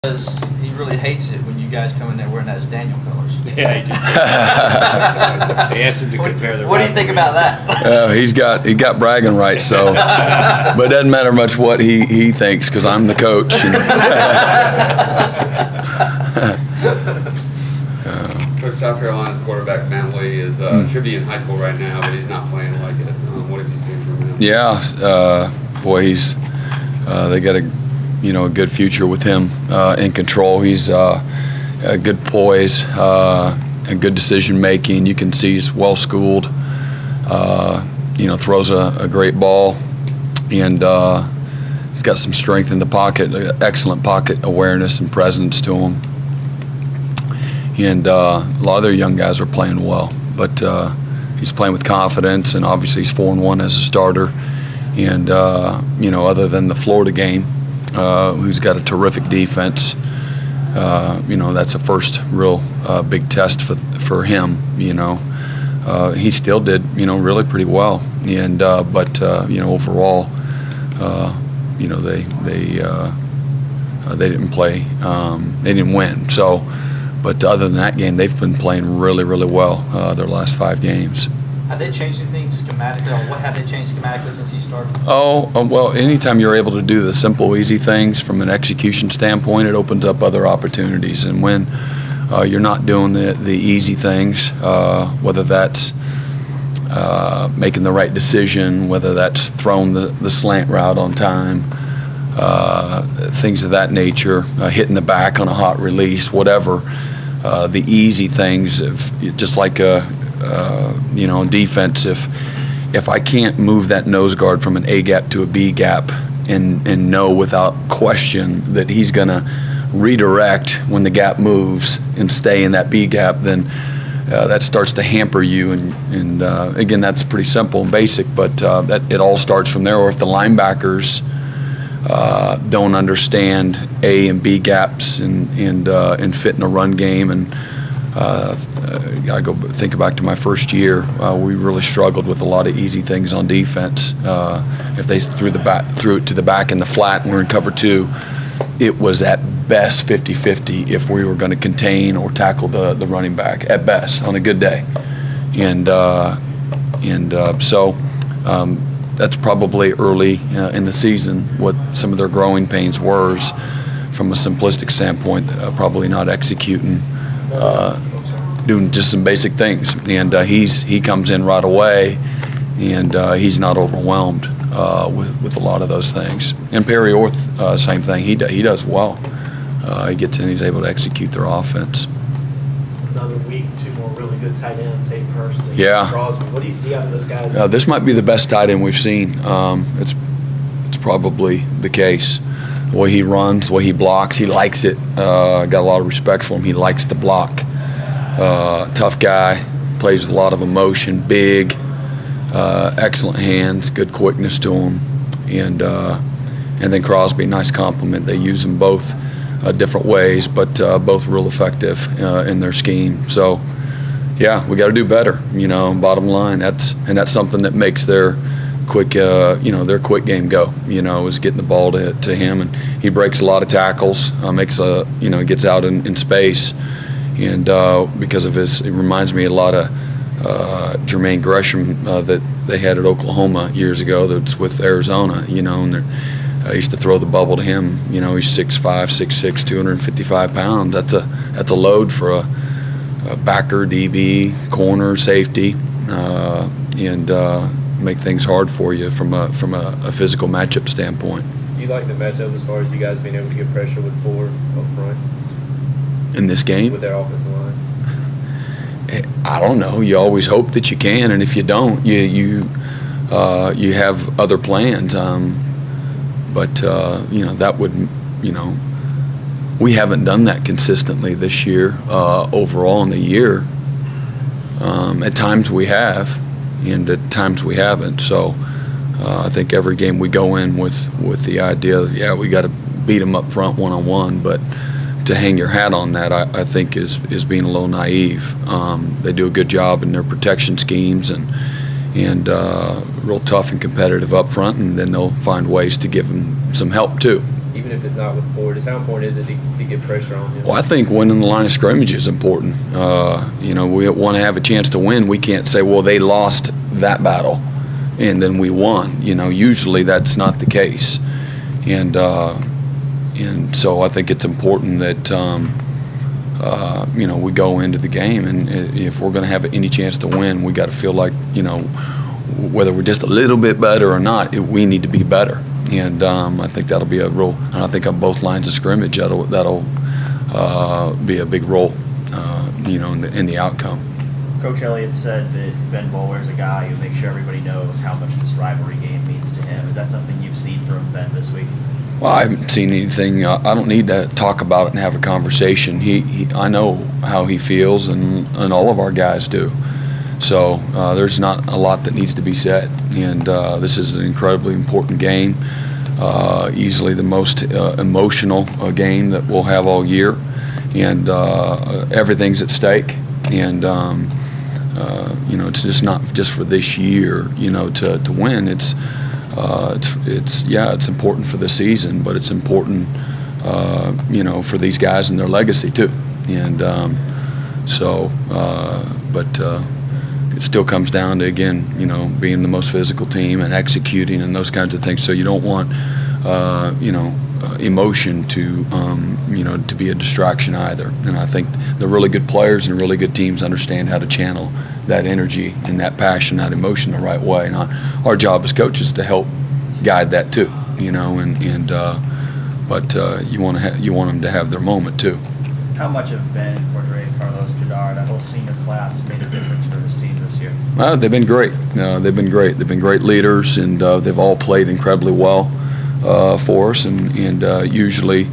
Because he really hates it when you guys come in there wearing those Daniel colors. Yeah, he just. They asked him to compare the. What do you think about that? He got bragging rights, so. But it doesn't matter much what he thinks because I'm the coach. Coach, South Carolina's quarterback Bentley should be in high school right now, but he's not playing like it. What have you seen from him? Yeah, boy, they got a good future with him in control. He's a good poise and good decision making. You can see he's well schooled. Throws a great ball, and he's got some strength in the pocket, excellent pocket awareness and presence to him. And a lot of their young guys are playing well, but he's playing with confidence, and obviously he's 4-1 as a starter. And other than the Florida game, who's got a terrific defense, that's a first real big test for him. He still did really pretty well, and but overall, they didn't play, they didn't win. So. But other than that game, they've been playing really, really well their last 5 games. Have they changed anything schematically, or what have they changed schematically since he started? Well, anytime you're able to do the simple, easy things from an execution standpoint, it opens up other opportunities. And when you're not doing the easy things, whether that's making the right decision, whether that's throwing the slant route on time, things of that nature, hitting the back on a hot release, whatever. The easy things, just like defense, if I can't move that nose guard from an A gap to a B gap and know without question that he's going to redirect when the gap moves and stay in that B gap, then that starts to hamper you. And again, that's pretty simple and basic, but it all starts from there. Or if the linebackers don't understand A and B gaps and fit in a run game, and I go think back to my first year. We really struggled with a lot of easy things on defense. If they threw it to the back in the flat and we're in cover 2, it was at best 50-50 if we were going to contain or tackle the running back at best on a good day, and so. That's probably early in the season what some of their growing pains were from a simplistic standpoint, probably not executing, doing just some basic things. And he comes in right away, and he's not overwhelmed with a lot of those things. And Perry Orth, same thing. He does well. He gets in, he's able to execute their offense. Another week, 2 more really good tight ends, Hayden Hurst and yeah. Crosby. What do you see out of those guys? This might be the best tight end we've seen. It's probably the case. The way he runs, the way he blocks, he likes it. Got a lot of respect for him. He likes to block. Tough guy, plays with a lot of emotion, big, excellent hands, good quickness to him. And then Crosby, nice compliment. They use them both different ways, but both real effective in their scheme. So, yeah, we got to do better. Bottom line, that's something that makes their quick, their quick game go. Is getting the ball to him, and he breaks a lot of tackles, gets out in space, and because of his, it reminds me a lot of Jermaine Gresham that they had at Oklahoma years ago. That's with Arizona, and I used to throw the bubble to him. He's 6'5", 6'6", 255 pounds. That's a load for a backer, DB, corner, safety, and make things hard for you from a physical matchup standpoint. Do you like the matchup as far as you guys being able to get pressure with 4 up front? In this game? With their offensive line? I don't know. You always hope that you can, and if you don't, you have other plans. But that would, we haven't done that consistently this year. Overall in the year, at times we have, and at times we haven't. So I think every game we go in with the idea that, yeah, we got to beat them up front one-on-one, but to hang your hat on that, I think is being a little naive. They do a good job in their protection schemes and real tough and competitive up front, and then they'll find ways to give them some help too. even if it's not with Ford, how important is it to get pressure on him? Well, I think winning the line of scrimmage is important. You know, we want to have a chance to win. We can't say, well, they lost that battle and then we won. You know, usually that's not the case. And so I think it's important that, you know, we go into the game, and if we're going to have any chance to win, we got to feel like, you know, whether we're just a little bit better or not, we need to be better. And I think that'll be a real, and I think on both lines of scrimmage, that'll be a big role, you know, in the outcome. Coach Elliott said that Venables is a guy who makes sure everybody knows how much this rivalry game means to him. Is that something you've seen from Ben this week? Well, I haven't seen anything. I don't need to talk about it and have a conversation. I know how he feels, and all of our guys do. So there's not a lot that needs to be said. And this is an incredibly important game, easily the most emotional game that we'll have all year. And everything's at stake. And you know, it's just not just for this year, you know, to win. It's important for the season, but it's important, you know, for these guys and their legacy too. And it still comes down to, again, you know, being the most physical team and executing and those kinds of things. So you don't want, you know, emotion to, you know, to be a distraction either. And I think the really good players and really good teams understand how to channel that energy and that passion, that emotion the right way. And our job as coaches is to help guide that too, you know. But you want them to have their moment too. How much have Ben and Cordray and Carlos Jadar, that whole senior class, made a difference for this team this year? Well, they've been great. They've been great. They've been great leaders, and they've all played incredibly well for us. And usually,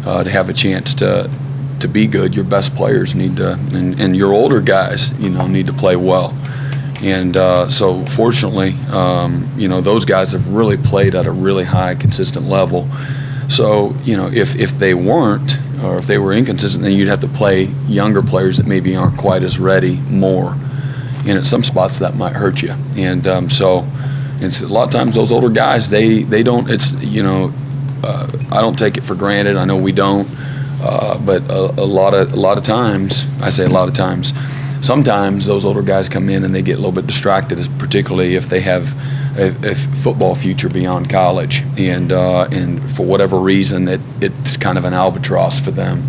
to have a chance to be good, your best players need to, and your older guys, you know, need to play well. And so, fortunately, you know, those guys have really played at a really high, consistent level. So, you know, if they weren't, or if they were inconsistent, then you'd have to play younger players that maybe aren't quite as ready more. And at some spots that might hurt you. And so it's a lot of times those older guys, they don't, it's, you know, I don't take it for granted. I know we don't. But a lot of times, I say a lot of times, sometimes those older guys come in and they get a little bit distracted, particularly if they have a football future beyond college, and for whatever reason it's kind of an albatross for them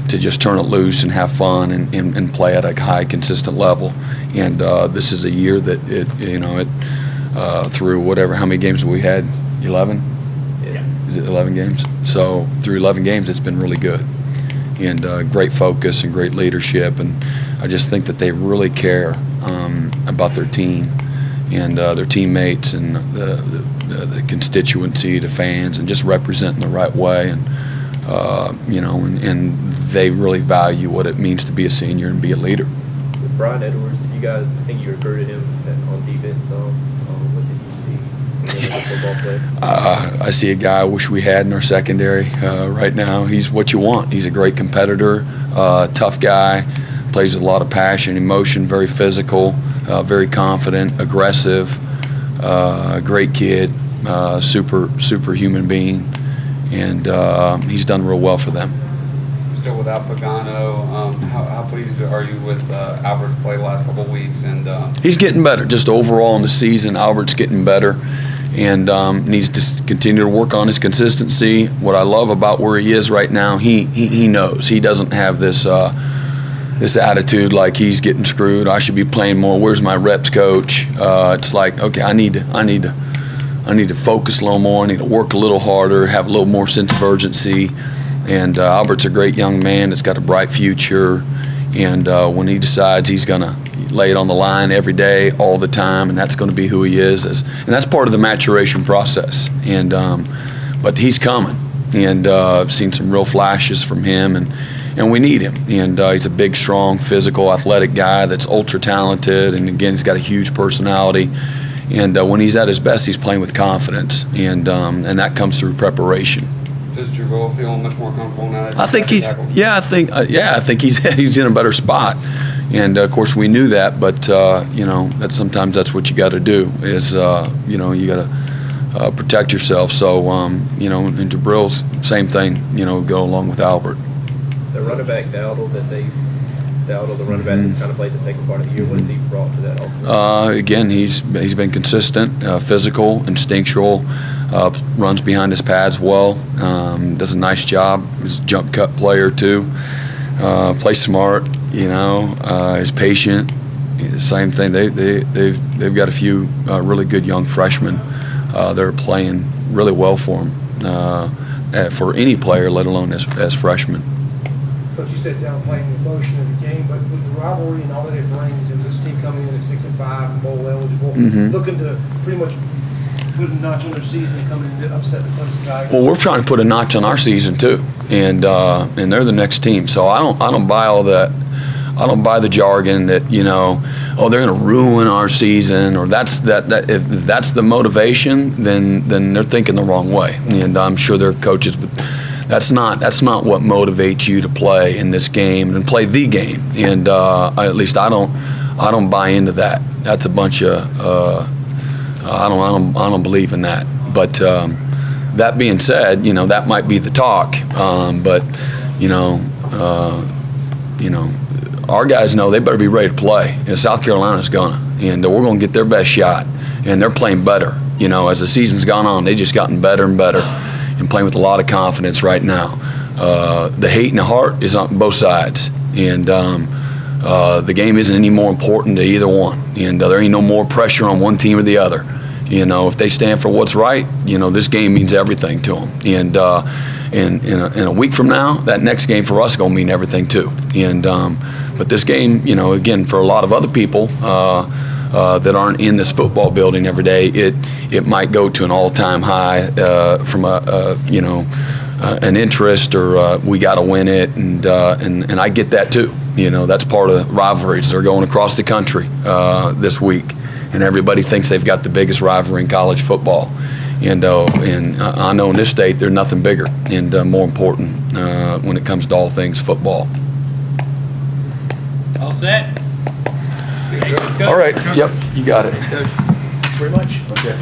to just turn it loose and have fun and play at a high, consistent level. And this is a year that through whatever, how many games have we had? 11? Yeah. Is it 11 games? So through 11 games, it's been really good. And great focus and great leadership. And I just think that they really care about their team and their teammates and the constituency, the fans, and just representing the right way. And you know, and they really value what it means to be a senior and be a leader. With Brian Edwards, did you guys, I think you recruited him on defense. What did you see in the football play? I see a guy I wish we had in our secondary right now. He's what you want. He's a great competitor, tough guy, plays with a lot of passion, emotion, very physical, very confident, aggressive, great kid, super human being, and he's done real well for them. Still without Pagano, how pleased are you with Albert's play the last couple of weeks? And he's getting better. Just overall in the season, Albert's getting better, and needs to continue to work on his consistency. What I love about where he is right now, he knows. He doesn't have this this attitude like he's getting screwed. I should be playing more. Where's my reps coach? It's like, okay, I need to focus a little more. I need to work a little harder, have a little more sense of urgency. And Albert's a great young man that's got a bright future. And when he decides he's going to lay it on the line every day, all the time, and that's going to be who he is. And that's part of the maturation process. And but he's coming. And I've seen some real flashes from him, and we need him. And he's a big, strong, physical, athletic guy that's ultra talented. And again, he's got a huge personality. And when he's at his best, he's playing with confidence, and that comes through preparation. Does Jervell feel much more comfortable now? I think I think he's in a better spot, and of course we knew that, but you know, sometimes that's what you got to do is you know, you got protect yourself. So, you know, and Jabril's same thing, you know, go along with Albert. The running back, Dowdle, the running back that's kind of played the second part of the year, what has he brought to that offense? Again, he's been consistent, physical, instinctual, runs behind his pads well, does a nice job. He's a jump cut player too. Plays smart, you know, is patient. Same thing. They've got a few really good young freshmen that are playing really well for them, for any player, let alone as freshmen. Coach, you said downplaying the emotion of the game, but with the rivalry and all that it brings, and this team coming in at 6-5 and bowl eligible, looking to pretty much put a notch on their season and coming in to upset the Clemson Tigers. Well, we're trying to put a notch on our season too, and they're the next team. So I don't buy all that. I don't buy the jargon that, you know, oh, they're going to ruin our season, or that's if that's the motivation, then they're thinking the wrong way. And I'm sure their coaches, but that's not what motivates you to play in this game and play the game. And at least I don't buy into that. That's a bunch of I don't believe in that. But that being said, you know, that might be the talk. But you know, our guys know they better be ready to play. And South Carolina's gonna, and we're gonna get their best shot. And they're playing better. You know, as the season's gone on, they just gotten better and better, and playing with a lot of confidence right now. The hate and the heart is on both sides, and the game isn't any more important to either one. And there ain't no more pressure on one team or the other. You know, if they stand for what's right, you know, this game means everything to them. And in a week from now, that next game for us is going to mean everything too. And but this game, you know, again, for a lot of other people that aren't in this football building every day, it might go to an all-time high from you know, an interest, or we got to win it, and I get that too. You know, that's part of rivalries. They're going across the country this week, and everybody thinks they've got the biggest rivalry in college football. And I know in this state there's nothing bigger and more important when it comes to all things football. All set? All right. Yep. You got it. Thanks, Coach. Thanks very much. Okay.